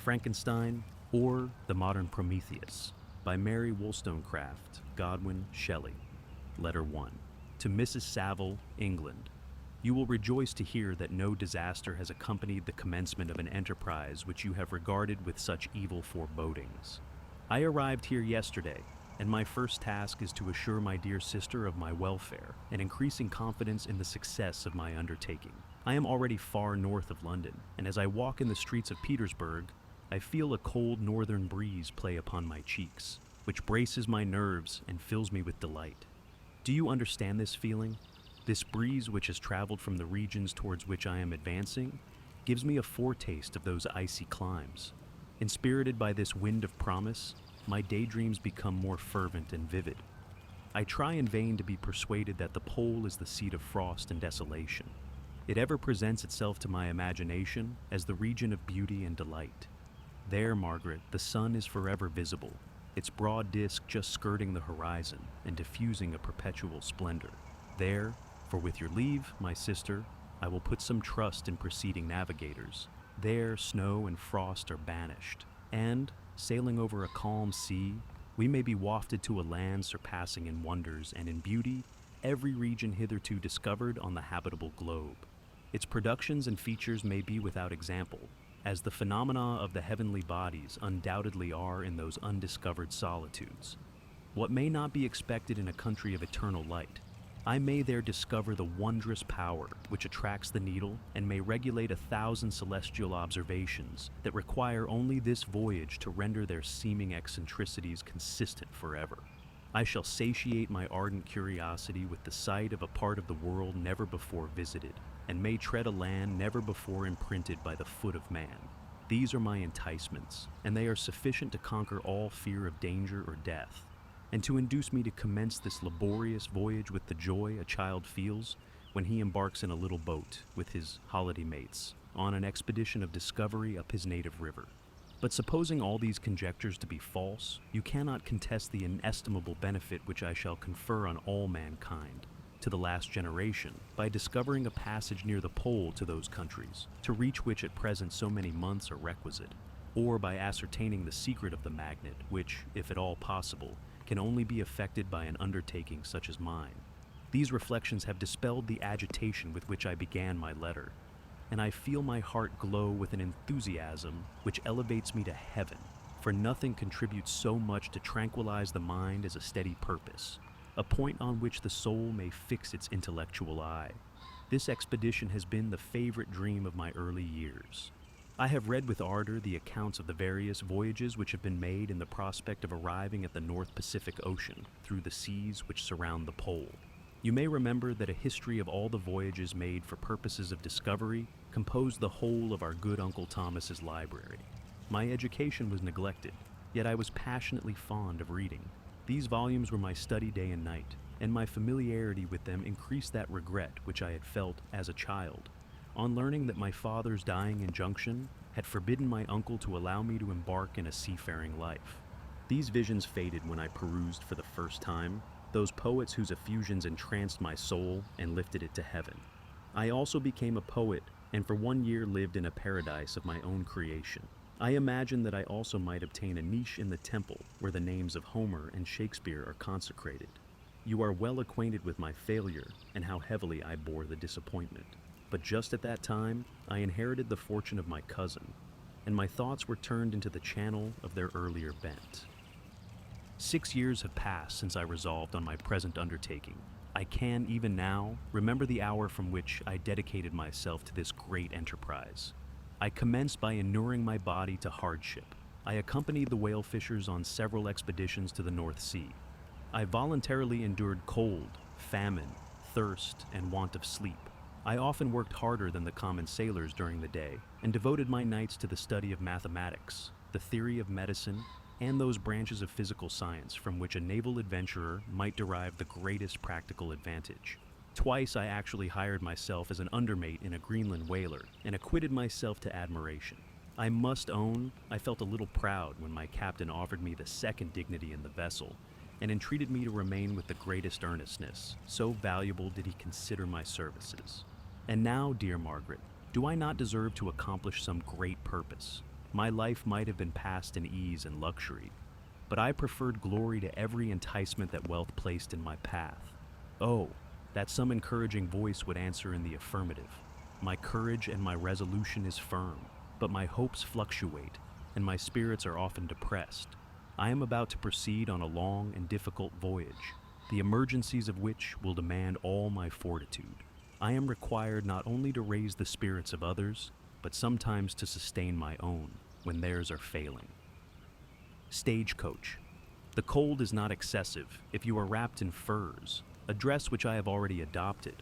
Frankenstein, or The Modern Prometheus by Mary Wollstonecraft Godwin Shelley. Letter 1. To Mrs. Saville, England. You will rejoice to hear that no disaster has accompanied the commencement of an enterprise which you have regarded with such evil forebodings. I arrived here yesterday, and my first task is to assure my dear sister of my welfare and increasing confidence in the success of my undertaking. I am already far north of London, and as I walk in the streets of Petersburg, I feel a cold northern breeze play upon my cheeks, which braces my nerves and fills me with delight. Do you understand this feeling? This breeze, which has traveled from the regions towards which I am advancing, gives me a foretaste of those icy climes. Inspirited by this wind of promise, my daydreams become more fervent and vivid. I try in vain to be persuaded that the pole is the seat of frost and desolation. It ever presents itself to my imagination as the region of beauty and delight. There, Margaret, the sun is forever visible, its broad disk just skirting the horizon and diffusing a perpetual splendor. There, for with your leave, my sister, I will put some trust in preceding navigators. There, snow and frost are banished, and, sailing over a calm sea, we may be wafted to a land surpassing in wonders and in beauty every region hitherto discovered on the habitable globe. Its productions and features may be without example, as the phenomena of the heavenly bodies undoubtedly are in those undiscovered solitudes. What may not be expected in a country of eternal light, I may there discover the wondrous power which attracts the needle and may regulate 1,000 celestial observations that require only this voyage to render their seeming eccentricities consistent forever. I shall satiate my ardent curiosity with the sight of a part of the world never before visited, and may tread a land never before imprinted by the foot of man. These are my enticements, and they are sufficient to conquer all fear of danger or death, and to induce me to commence this laborious voyage with the joy a child feels when he embarks in a little boat with his holiday mates on an expedition of discovery up his native river. But supposing all these conjectures to be false, you cannot contest the inestimable benefit which I shall confer on all mankind, to the last generation, by discovering a passage near the pole to those countries, to reach which at present so many months are requisite, or by ascertaining the secret of the magnet, which, if at all possible, can only be effected by an undertaking such as mine. These reflections have dispelled the agitation with which I began my letter, and I feel my heart glow with an enthusiasm which elevates me to heaven, for nothing contributes so much to tranquilize the mind as a steady purpose, a point on which the soul may fix its intellectual eye. This expedition has been the favorite dream of my early years. I have read with ardor the accounts of the various voyages which have been made in the prospect of arriving at the North Pacific Ocean through the seas which surround the pole. You may remember that a history of all the voyages made for purposes of discovery composed the whole of our good Uncle Thomas's library. My education was neglected, yet I was passionately fond of reading. These volumes were my study day and night, and my familiarity with them increased that regret which I had felt as a child, on learning that my father's dying injunction had forbidden my uncle to allow me to embark in a seafaring life. These visions faded when I perused for the first time those poets whose effusions entranced my soul and lifted it to heaven. I also became a poet, and for 1 year lived in a paradise of my own creation. I imagined that I also might obtain a niche in the temple where the names of Homer and Shakespeare are consecrated. You are well acquainted with my failure and how heavily I bore the disappointment. But just at that time, I inherited the fortune of my cousin, and my thoughts were turned into the channel of their earlier bent. 6 years have passed since I resolved on my present undertaking. I can, even now, remember the hour from which I dedicated myself to this great enterprise. I commenced by inuring my body to hardship. I accompanied the whale fishers on several expeditions to the North Sea. I voluntarily endured cold, famine, thirst, and want of sleep. I often worked harder than the common sailors during the day, and devoted my nights to the study of mathematics, the theory of medicine, and those branches of physical science from which a naval adventurer might derive the greatest practical advantage. Twice I actually hired myself as an undermate in a Greenland whaler, and acquitted myself to admiration. I must own, I felt a little proud when my captain offered me the second dignity in the vessel, and entreated me to remain with the greatest earnestness, so valuable did he consider my services. And now, dear Margaret, do I not deserve to accomplish some great purpose? My life might have been passed in ease and luxury, but I preferred glory to every enticement that wealth placed in my path. Oh, that some encouraging voice would answer in the affirmative. My courage and my resolution is firm, but my hopes fluctuate, and my spirits are often depressed. I am about to proceed on a long and difficult voyage, the emergencies of which will demand all my fortitude. I am required not only to raise the spirits of others, but sometimes to sustain my own when theirs are failing. Stagecoach. The cold is not excessive if you are wrapped in furs, a dress which I have already adopted,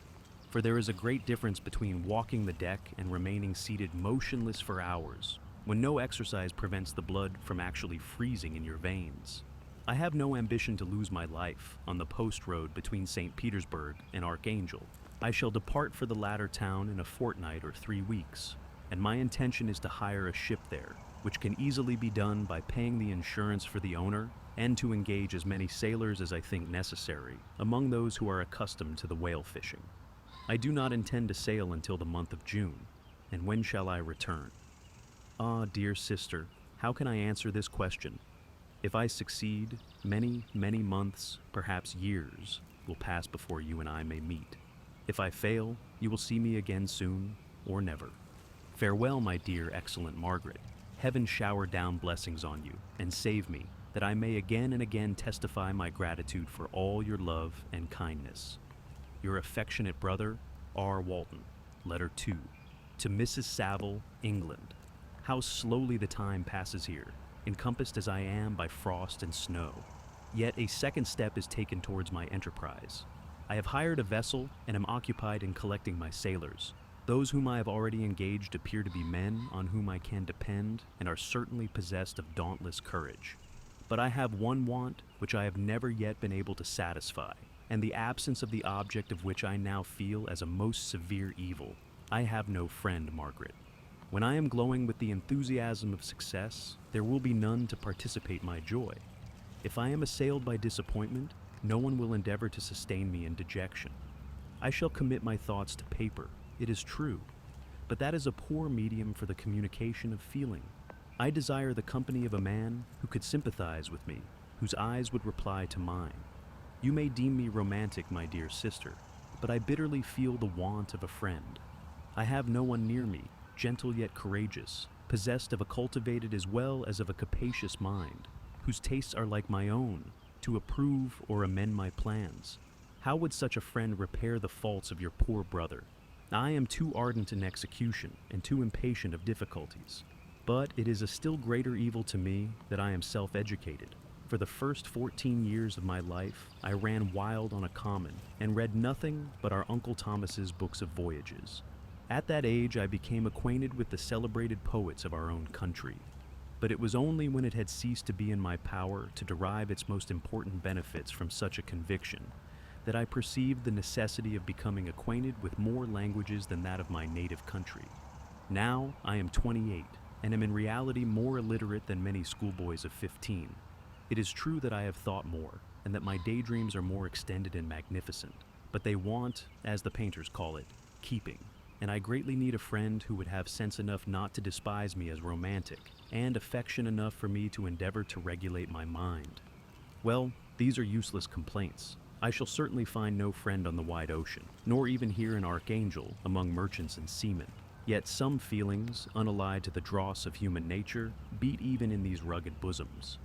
for there is a great difference between walking the deck and remaining seated motionless for hours, when no exercise prevents the blood from actually freezing in your veins. I have no ambition to lose my life on the post road between St. Petersburg and Archangel. I shall depart for the latter town in a fortnight or 3 weeks, and my intention is to hire a ship there, which can easily be done by paying the insurance for the owner and to engage as many sailors as I think necessary among those who are accustomed to the whale fishing. I do not intend to sail until the month of June, and when shall I return? Ah, dear sister, how can I answer this question? If I succeed, many, many months, perhaps years, will pass before you and I may meet. If I fail, you will see me again soon, or never. Farewell, my dear, excellent Margaret. Heaven shower down blessings on you, and save me, that I may again and again testify my gratitude for all your love and kindness. Your affectionate brother, R. Walton. Letter 2. To Mrs. Saville, England. How slowly the time passes here, encompassed as I am by frost and snow. Yet a second step is taken towards my enterprise. I have hired a vessel and am occupied in collecting my sailors. Those whom I have already engaged appear to be men on whom I can depend and are certainly possessed of dauntless courage. But I have one want which I have never yet been able to satisfy, and the absence of the object of which I now feel as a most severe evil. I have no friend, Margaret. When I am glowing with the enthusiasm of success, there will be none to participate my joy. If I am assailed by disappointment, no one will endeavor to sustain me in dejection. I shall commit my thoughts to paper, it is true, but that is a poor medium for the communication of feeling. I desire the company of a man who could sympathize with me, whose eyes would reply to mine. You may deem me romantic, my dear sister, but I bitterly feel the want of a friend. I have no one near me, gentle yet courageous, possessed of a cultivated as well as of a capacious mind, whose tastes are like my own, to approve or amend my plans. How would such a friend repair the faults of your poor brother? I am too ardent in execution and too impatient of difficulties. But it is a still greater evil to me that I am self-educated. For the first 14 years of my life, I ran wild on a common and read nothing but our Uncle Thomas's books of voyages. At that age, I became acquainted with the celebrated poets of our own country. But it was only when it had ceased to be in my power to derive its most important benefits from such a conviction that I perceived the necessity of becoming acquainted with more languages than that of my native country. Now I am 28, and am in reality more illiterate than many schoolboys of 15. It is true that I have thought more, and that my daydreams are more extended and magnificent, but they want, as the painters call it, keeping, and I greatly need a friend who would have sense enough not to despise me as romantic, and affection enough for me to endeavor to regulate my mind. Well, these are useless complaints. I shall certainly find no friend on the wide ocean, nor even here in Archangel among merchants and seamen. Yet some feelings, unallied to the dross of human nature, beat even in these rugged bosoms.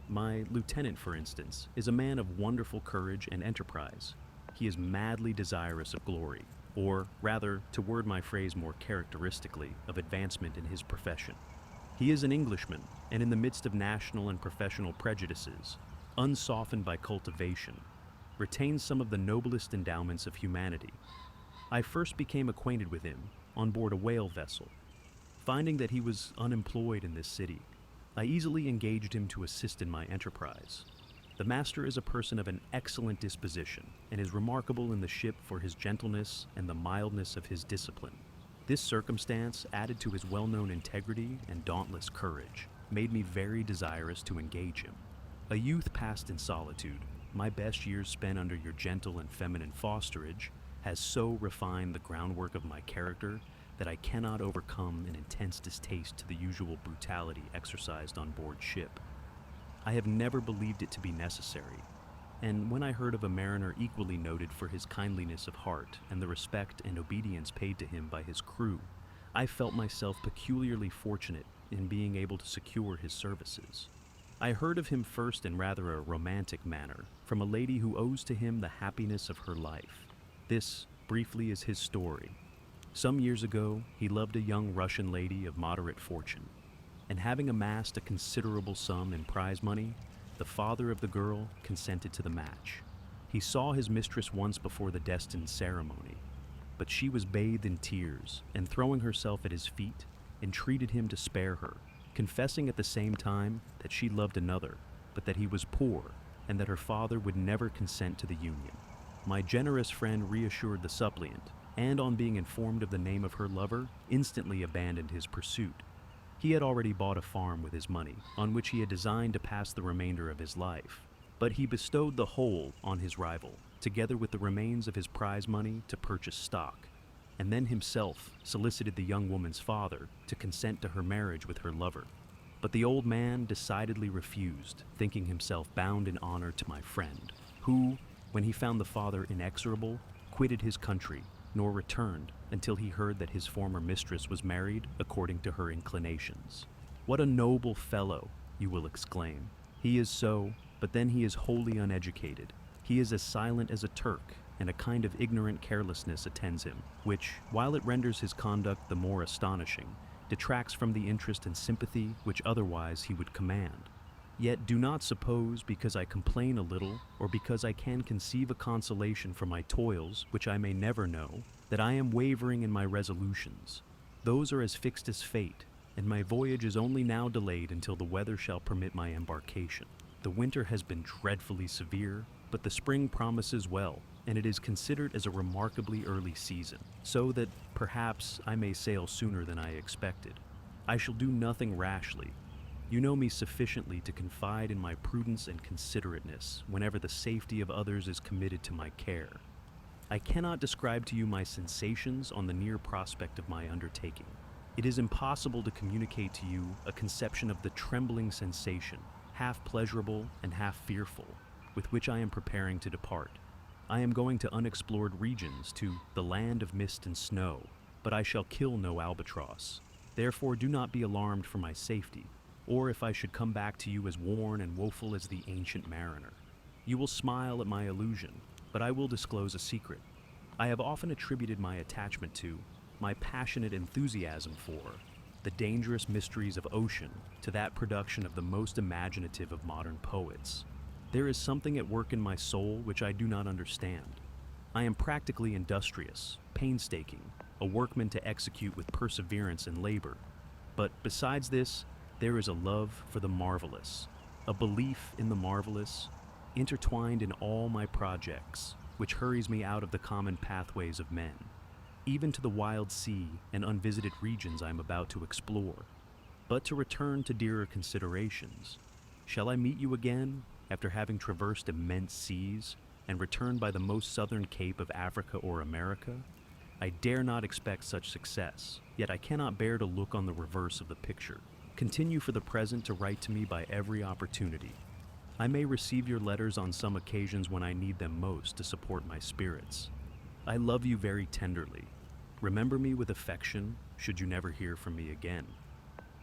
My lieutenant, for instance, is a man of wonderful courage and enterprise. He is madly desirous of glory, or rather, to word my phrase more characteristically, of advancement in his profession. He is an Englishman, and in the midst of national and professional prejudices, unsoftened by cultivation, retains some of the noblest endowments of humanity. I first became acquainted with him on board a whale vessel. Finding that he was unemployed in this city, I easily engaged him to assist in my enterprise. The master is a person of an excellent disposition, and is remarkable in the ship for his gentleness and the mildness of his discipline. This circumstance, added to his well-known integrity and dauntless courage, made me very desirous to engage him. A youth passed in solitude, my best years spent under your gentle and feminine fosterage, has so refined the groundwork of my character that I cannot overcome an intense distaste to the usual brutality exercised on board ship. I have never believed it to be necessary, and when I heard of a mariner equally noted for his kindliness of heart and the respect and obedience paid to him by his crew, I felt myself peculiarly fortunate in being able to secure his services. I heard of him first in rather a romantic manner, from a lady who owes to him the happiness of her life. This, briefly, is his story. Some years ago, he loved a young Russian lady of moderate fortune, and having amassed a considerable sum in prize money, the father of the girl consented to the match. He saw his mistress once before the destined ceremony, but she was bathed in tears, and throwing herself at his feet, entreated him to spare her, confessing at the same time that she loved another, but that he was poor, and that her father would never consent to the union. My generous friend reassured the suppliant, and on being informed of the name of her lover, instantly abandoned his pursuit. He had already bought a farm with his money, on which he had designed to pass the remainder of his life, but he bestowed the whole on his rival, together with the remains of his prize money to purchase stock, and then himself solicited the young woman's father to consent to her marriage with her lover. But the old man decidedly refused, thinking himself bound in honor to my friend, who, when he found the father inexorable, quitted his country, nor returned until he heard that his former mistress was married according to her inclinations. What a noble fellow, you will exclaim. He is so, but then he is wholly uneducated. He is as silent as a Turk, and a kind of ignorant carelessness attends him, which, while it renders his conduct the more astonishing, detracts from the interest and sympathy which otherwise he would command. Yet do not suppose, because I complain a little, or because I can conceive a consolation for my toils, which I may never know, that I am wavering in my resolutions. Those are as fixed as fate, and my voyage is only now delayed until the weather shall permit my embarkation. The winter has been dreadfully severe, but the spring promises well, and it is considered as a remarkably early season, so that perhaps I may sail sooner than I expected. I shall do nothing rashly. You know me sufficiently to confide in my prudence and considerateness whenever the safety of others is committed to my care. I cannot describe to you my sensations on the near prospect of my undertaking. It is impossible to communicate to you a conception of the trembling sensation, half pleasurable and half fearful, with which I am preparing to depart. I am going to unexplored regions, to the land of mist and snow, but I shall kill no albatross. Therefore do not be alarmed for my safety, or if I should come back to you as worn and woeful as the ancient mariner. You will smile at my illusion, but I will disclose a secret. I have often attributed my attachment to, my passionate enthusiasm for, the dangerous mysteries of ocean to that production of the most imaginative of modern poets. There is something at work in my soul which I do not understand. I am practically industrious, painstaking, a workman to execute with perseverance and labor. But besides this, there is a love for the marvelous, a belief in the marvelous, intertwined in all my projects, which hurries me out of the common pathways of men, even to the wild sea and unvisited regions I am about to explore. But to return to dearer considerations, shall I meet you again after having traversed immense seas and returned by the most southern cape of Africa or America? I dare not expect such success, yet I cannot bear to look on the reverse of the picture. Continue for the present to write to me by every opportunity. I may receive your letters on some occasions when I need them most to support my spirits. I love you very tenderly. Remember me with affection, should you never hear from me again.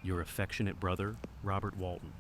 Your affectionate brother, Robert Walton.